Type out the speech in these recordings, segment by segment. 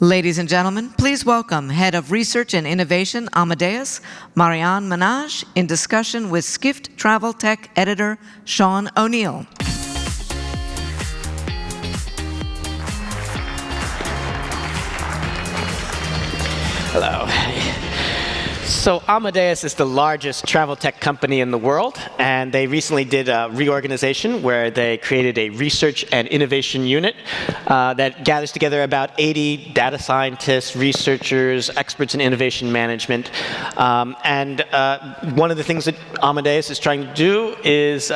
Ladies and gentlemen, please welcome Head of Research and Innovation, Amadeus, Marion Mesnage, in discussion with Skift Travel Tech Editor, Sean O'Neill. Hello. So Amadeus is the largest travel tech company in the world, and they recently did a reorganization where they created a research and innovation unit that gathers together about 80 data scientists, researchers, experts in innovation management. And one of the things that Amadeus is trying to do is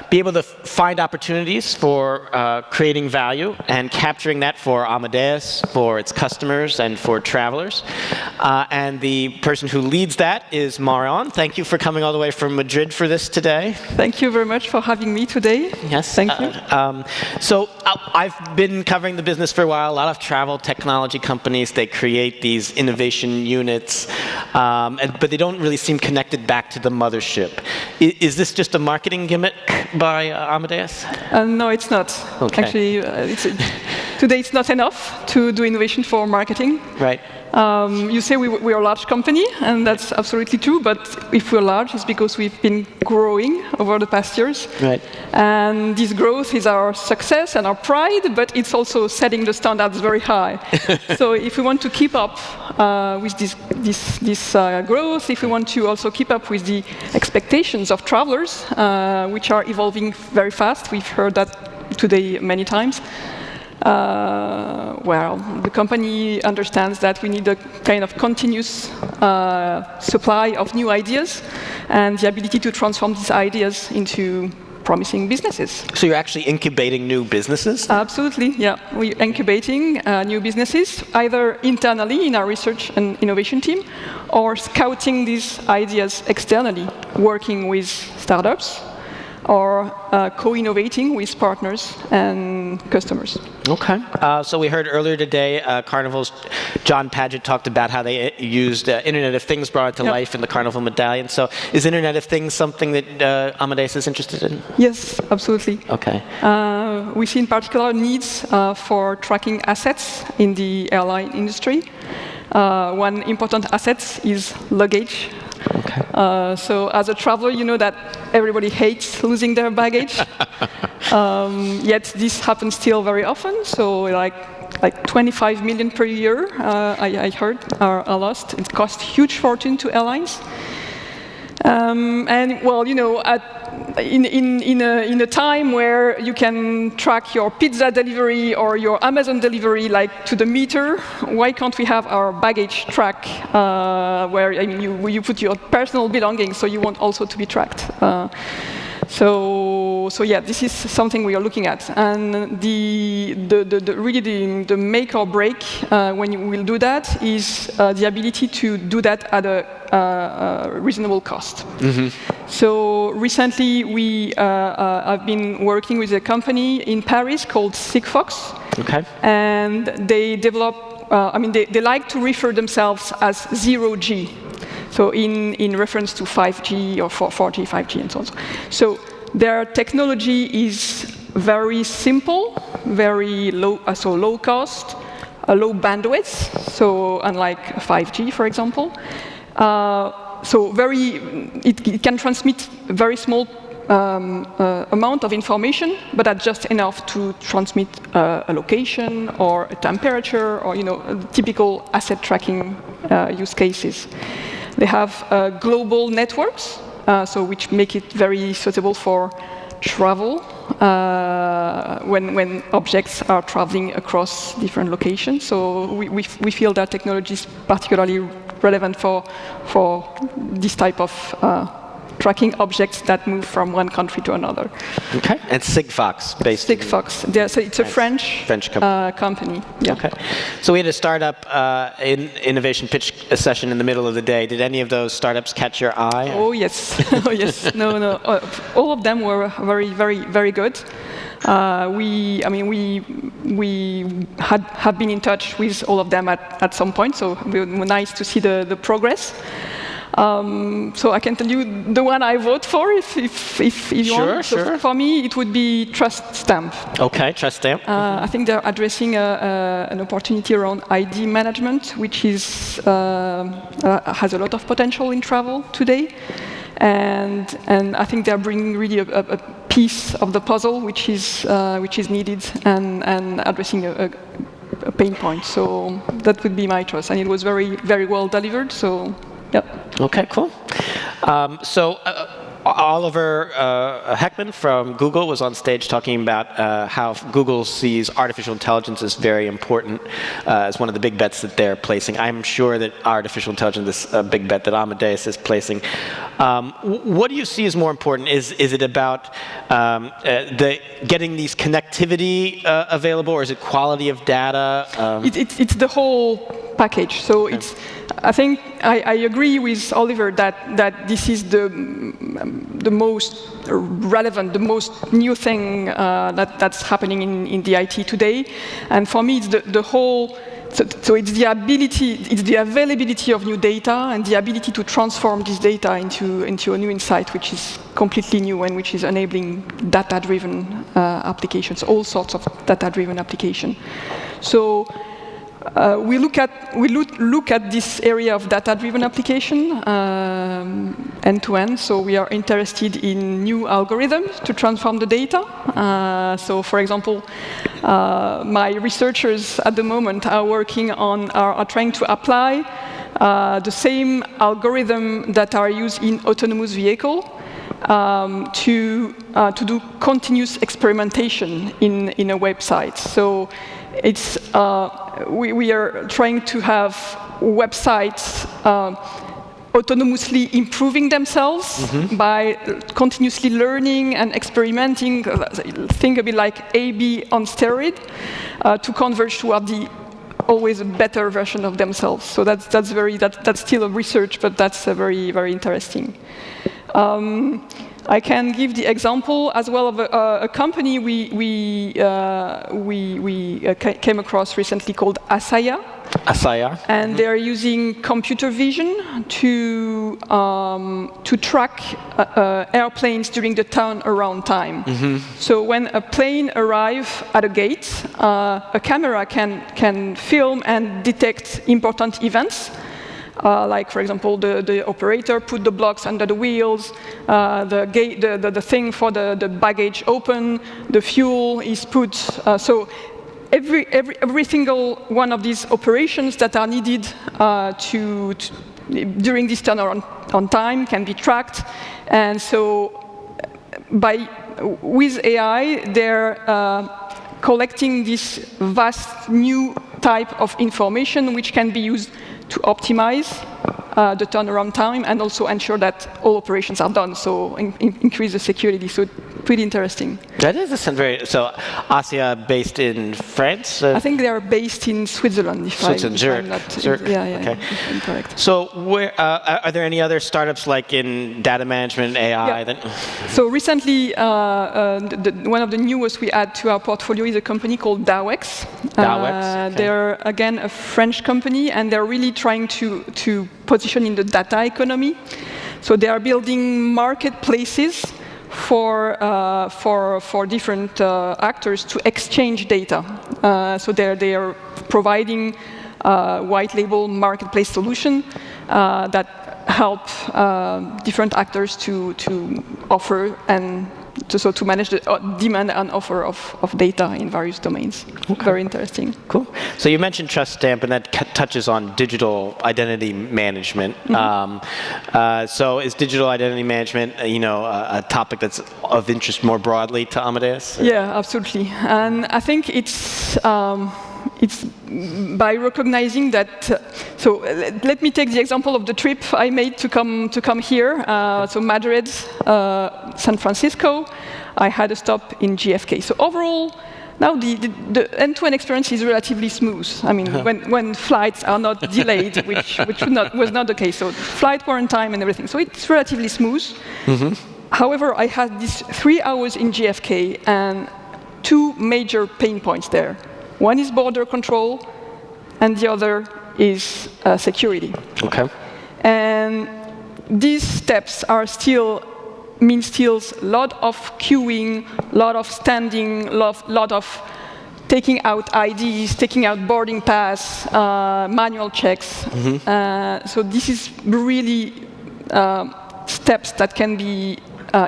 be able to find opportunities for creating value and capturing that for Amadeus, for its customers, and for travelers. And the person who leads that is Marion. Thank you for coming all the way from Madrid for this today. Thank you very much for having me today. Yes. Thank you. So I've been covering the business for a while. A lot of travel technology companies, they create these innovation units, but they don't really seem connected back to the mothership. Is this just a marketing gimmick by Amadeus? No, it's not. Okay. Actually, today it's not enough to do innovation for marketing. Right. You say we are a large company, and that's absolutely true, but if we're large, it's because we've been growing over the past years. Right. And this growth is our success and our pride, but it's also setting the standards very high. So if we want to keep up with this growth, if we want to also keep up with the expectations of travelers, which are evolving very fast, we've heard that today many times, well, the company understands that we need a kind of continuous supply of new ideas and the ability to transform these ideas into promising businesses. So you're actually incubating new businesses? Absolutely, yeah. We're incubating new businesses, either internally in our research and innovation team, or scouting these ideas externally, working with startups, or co-innovating with partners and customers. Okay. So we heard earlier today, Carnival's John Padgett talked about how they used Internet of Things, brought it to life in the Carnival medallion. So is Internet of Things something that Amadeus is interested in? Yes, absolutely. Okay. We see in particular needs for tracking assets in the airline industry. One important asset is luggage. Okay. So as a traveler, you know that everybody hates losing their baggage. Yet this happens still very often. So like 25 million per year, I heard, are lost. It costs huge fortune to airlines. And well, you know, in a time where you can track your pizza delivery or your Amazon delivery like to the meter, why can't we have our baggage track where you put your personal belongings so you want also to be tracked? So yeah, this is something we are looking at, and really the make or break when you will do that is the ability to do that at a reasonable cost. Mm-hmm. So recently we have been working with a company in Paris called Sigfox, okay, and they develop. They like to refer themselves as 0G. So in reference to 5G or 4G, 5G, and so on. So their technology is very simple, very low, so low cost, low bandwidth. So unlike 5G, for example, so it can transmit very small amount of information, but at just enough to transmit a location or a temperature or typical asset tracking use cases. They have global networks, so which make it very suitable for travel when objects are traveling across different locations. So we feel that technology is particularly relevant for this type of tracking objects that move from one country to another. Okay, and Sigfox, based Sigfox. So it's a French company. Yeah. Okay. So we had a startup innovation pitch session in the middle of the day. Did any of those startups catch your eye? Oh yes, oh yes. No. All of them were very, very, very good. We have been in touch with all of them at some point, so it was nice to see the progress. So I can tell you the one I vote for if you want. Sure. So for me, it would be Trust Stamp. Okay, Trust Stamp. I think they're addressing an opportunity around ID management, which is has a lot of potential in travel today. And I think they're bringing really a piece of the puzzle which is needed and addressing a pain point. So that would be my choice, and it was very well delivered. So yeah. Okay, cool. Oliver Heckman from Google was on stage talking about how Google sees artificial intelligence as very important, as one of the big bets that they're placing. I'm sure that artificial intelligence is a big bet that Amadeus is placing. What do you see as more important? Is it about getting these connectivity available, or is it quality of data? It's the whole package. So it's. I think I agree with Oliver that this is the most relevant, the most new thing that's happening in the IT today. And for me, it's the whole. So it's the ability, it's the availability of new data and the ability to transform this data into a new insight, which is completely new and which is enabling data-driven applications, all sorts of data-driven applications. So. We look at this area of data-driven application end-to-end. So we are interested in new algorithms to transform the data. So, for example, my researchers at the moment are working on are trying to apply the same algorithm that are used in autonomous vehicle to do continuous experimentation in a website. So it's we are trying to have websites autonomously improving themselves by continuously learning and experimenting. Think a bit like A/B on steroid to converge toward the always a better version of themselves. So that's still a research, but that's very interesting. I can give the example as well of a company we came across recently called Asaya. And they're using computer vision to track airplanes during the turnaround time. So when a plane arrives at a gate, a camera can film and detect important events. Like, for example, the operator put the blocks under the wheels, the thing for the baggage open, the fuel is put. So every single one of these operations that are needed during this turnaround on time can be tracked. And so with AI, they're collecting this vast new type of information which can be used to optimize the turnaround time and also ensure that all operations are done, so increase the security. So pretty interesting. That is so Asia based in France? I think they are based in Switzerland, Zurich. Yeah, okay. if I'm correct. So where, are there any other startups like in data management, AI? Yeah. So recently, one of the newest we add to our portfolio is a company called Dawex. Okay. They're, again, a French company, and they're really trying to position in the data economy. So they are building marketplaces for different actors to exchange data. So they are providing white label marketplace solution that help different actors to offer and to manage the demand and offer of data in various domains. Okay. Very interesting. Cool. So you mentioned Trust Stamp, and that touches on digital identity management. So is digital identity management, a topic that's of interest more broadly to Amadeus? Yeah, absolutely. And I think it's by recognizing that. So let me take the example of the trip I made to come here. So Madrid, San Francisco. I had a stop in JFK. So overall, now the end-to-end experience is relatively smooth. I mean, when flights are not delayed, which was not the case. So flight were on time and everything. So it's relatively smooth. However, I had these 3 hours in JFK and 2 major pain points there. One is border control, and the other is security. Okay. And these steps are still a lot of queuing, lot of standing, lot of taking out IDs, taking out boarding pass, manual checks. So this is really steps that can be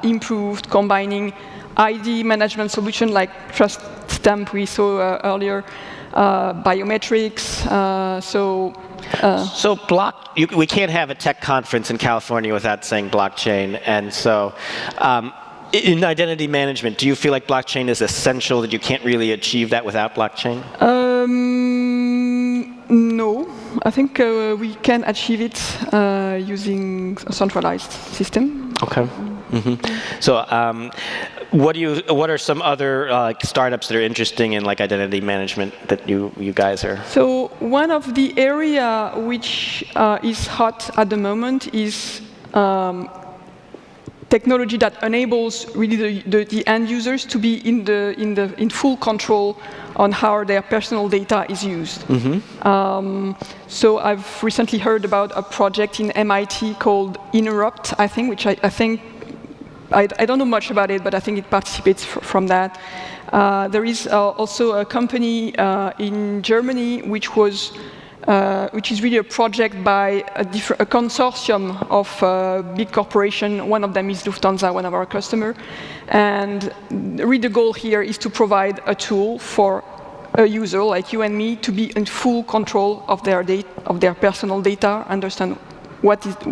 improved, combining ID management solution like Trust Stamp we saw earlier, biometrics. We can't have a tech conference in California without saying blockchain, and so. In identity management, do you feel like blockchain is essential, that you can't really achieve that without blockchain? No. I think we can achieve it using a centralized system. Okay. So what are some other startups that are interesting in like identity management that you guys are? So one of the area which is hot at the moment is technology that enables really the end users to be in full control on how their personal data is used. So I've recently heard about a project in MIT called Interrupt, I think, which I think I don't know much about it, but I think it participates from that. There is also a company in Germany which is really a project by a consortium of big corporations. One of them is Lufthansa, one of our customers. And really the goal here is to provide a tool for a user like you and me to be in full control of their personal data, understand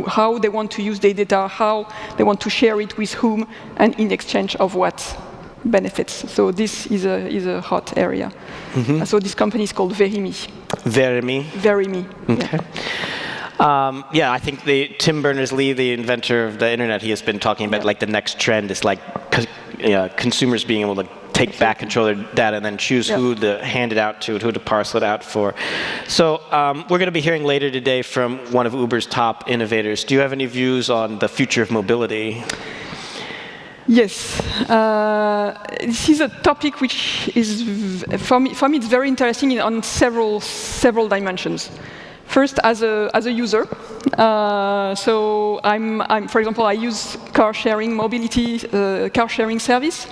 how they want to use their data, how they want to share it with whom, and in exchange of what benefits. So this is a hot area. So this company is called Verimi. Verimi? Verimi. Okay. Yeah, I think Tim Berners-Lee, the inventor of the internet, he has been talking about like the next trend is like consumers being able to take back control of their data and then choose who to hand it out to and who to parcel it out for. So we're going to be hearing later today from one of Uber's top innovators. Do you have any views on the future of mobility? Yes, this is a topic which is, for me it's very interesting on several dimensions. First, as a user, so for example, I use car sharing service.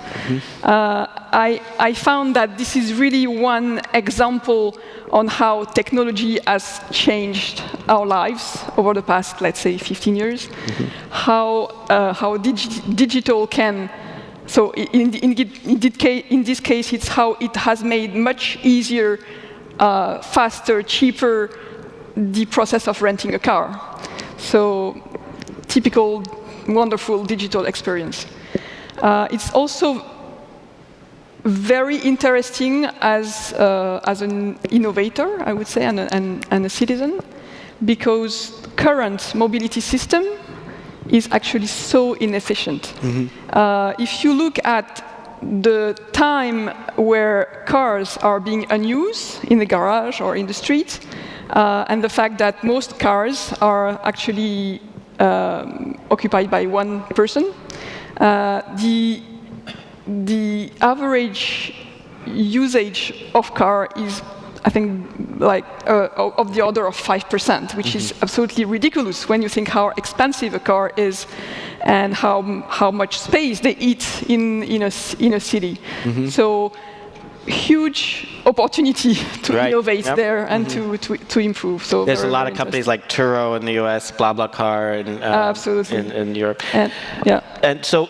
I found that this is really one example on how technology has changed our lives over the past, let's say, 15 years. How digital can. So in this case, it's how it has made much easier, faster, cheaper, the process of renting a car. So typical, wonderful digital experience. It's also very interesting as an innovator, I would say, and a citizen, because current mobility system is actually so inefficient. If you look at the time where cars are being unused in the garage or in the street, and the fact that most cars are actually occupied by one person, the average usage of car is, I think, like of the order of 5%, which is absolutely ridiculous when you think how expensive a car is and how much space they eat in a city. So huge opportunity to innovate there and to improve. So there's a lot of companies like Turo in the US, BlaBlaCar in Europe. And so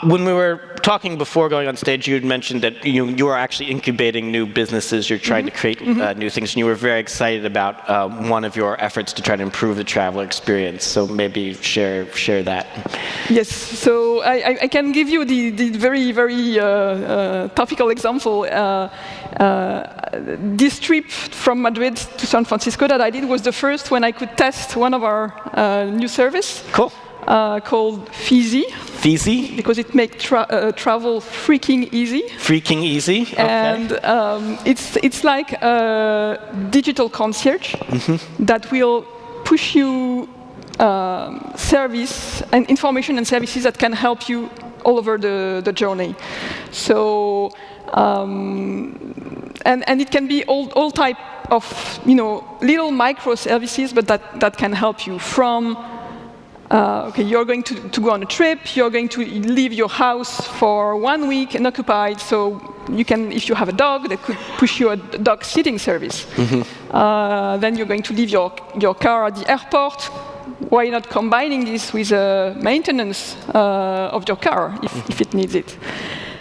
when we were talking before going on stage, you had mentioned that you are actually incubating new businesses. You're trying to create new things, and you were very excited about one of your efforts to try to improve the traveler experience. So maybe share that. Yes. So I can give you the very topical example. This trip from Madrid to San Francisco that I did was the first when I could test one of our new service. Cool. Called Fizzy. Fizzy? Because it makes travel freaking easy. Freaking easy, okay. And it's like a digital concierge that will push you service and information and services that can help you all over the journey. So, and it can be all type of little micro services, but that can help you from okay, you're going to go on a trip, you're going to leave your house for 1 week unoccupied, so you can, if you have a dog, they could push you a dog sitting service. Then you're going to leave your car at the airport. Why not combining this with maintenance of your car if it needs it?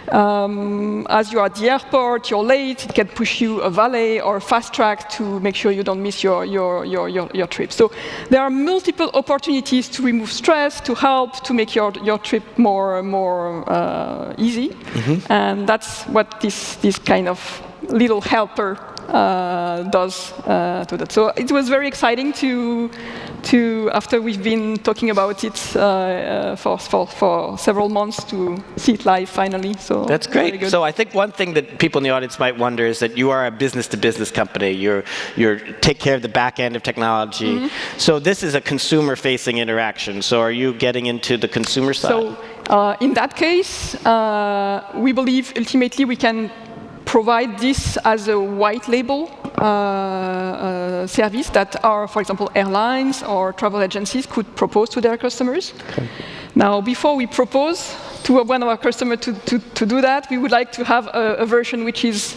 As you're at the airport, you're late, it can push you a valet or a fast track to make sure you don't miss your trip. So there are multiple opportunities to remove stress, to help, to make your trip more easy. And that's what this kind of little helper does to that. So it was very exciting to after we've been talking about it for several months, to see it live finally. So that's great. So I think one thing that people in the audience might wonder is that you are a business-to-business company. You take care of the back end of technology. So this is a consumer-facing interaction. So are you getting into the consumer side? So in that case, we believe ultimately we can provide this as a white label service that our, for example, airlines or travel agencies could propose to their customers. Now, before we propose to one of our customers to do that, we would like to have a version which is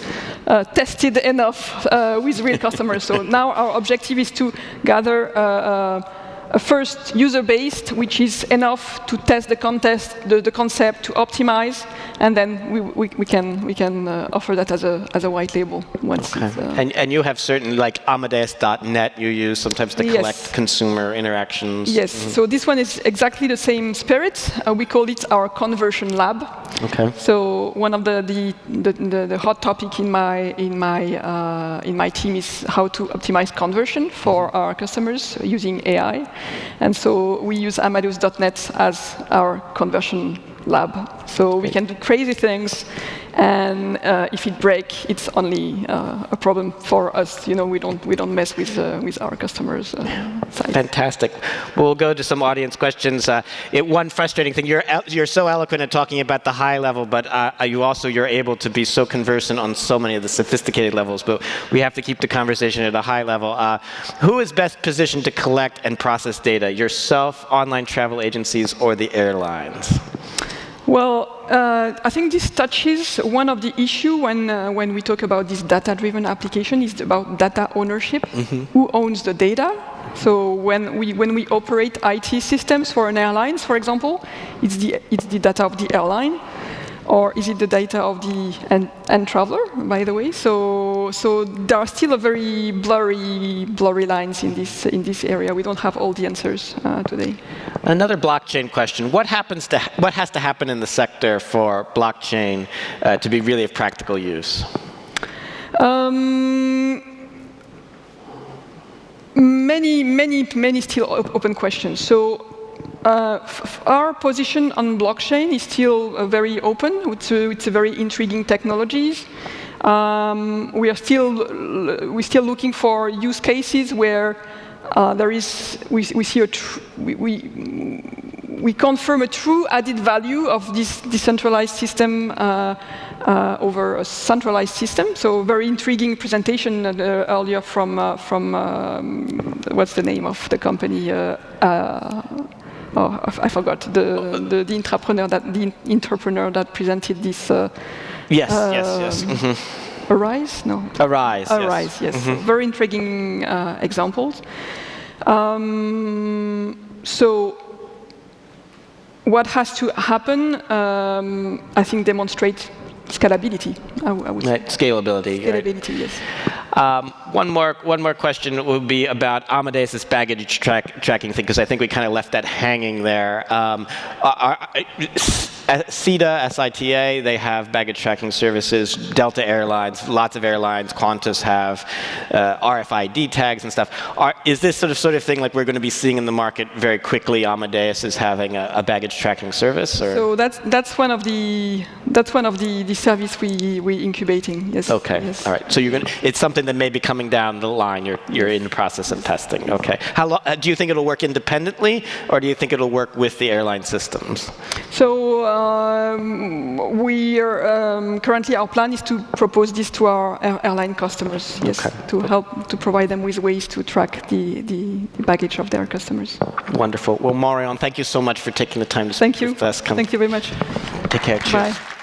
tested enough with real customers. So now our objective is to gather a first user base, which is enough to test the concept, to optimize, and then we can offer that as a white label once. Okay. And you have certain, like Amadeus.net you use sometimes to collect consumer interactions. Yes. So this one is exactly the same spirit. We call it our conversion lab. Okay. So one of the hot topic in my team is how to optimize conversion for our customers using AI. And so we use Amadeus.net as our conversion lab. So we can do crazy things, and if it breaks, it's only a problem for us. You know, we don't mess with our customers' side. Fantastic. We'll go to some audience questions. One frustrating thing: you're so eloquent at talking about the high level, but you're able to be so conversant on so many of the sophisticated levels. But we have to keep the conversation at a high level. Who is best positioned to collect and process data? Yourself, online travel agencies, or the airlines? Well, I think this touches one of the issues when we talk about this data-driven application is about data ownership. Who owns the data? So when we operate IT systems for an airline, for example, it's the data of the airline, or is it the data of the end traveler? By the way, so there are still a very blurry lines in this area. We don't have all the answers today. Another blockchain question: what has to happen in the sector for blockchain to be really of practical use? Many still open questions. So our position on blockchain is still very open. It's a very intriguing technologies. We're still looking for use cases where we confirm a true added value of this decentralized system over a centralized system. So very intriguing presentation earlier from what's the name of the company? I forgot the entrepreneur that presented this. Yes. Arise? No. Arise. Yes. Very intriguing examples. So what has to happen? I think demonstrate scalability. I would say. Scalability. Scalability, yes. One more question would be about Amadeus's baggage tracking thing, because I think we kind of left that hanging there. SITA, they have baggage tracking services. Delta Airlines, lots of airlines. Qantas have RFID tags and stuff. Is this sort of thing like we're going to be seeing in the market very quickly? Amadeus is having a baggage tracking service, or? So that's one of the service we incubating. Yes. Okay. Yes. All right. So it's something that may be coming down the line. You're in the process of testing. Okay. How long do you think it'll work independently, or do you think it'll work with the airline systems? So we are currently our plan is to propose this to our airline customers. Yes, to help to provide them with ways to track the baggage of their customers. Wonderful. Well, Marion, thank you so much for taking the time to speak with us. Thank you very much. Take care. Cheers. Bye.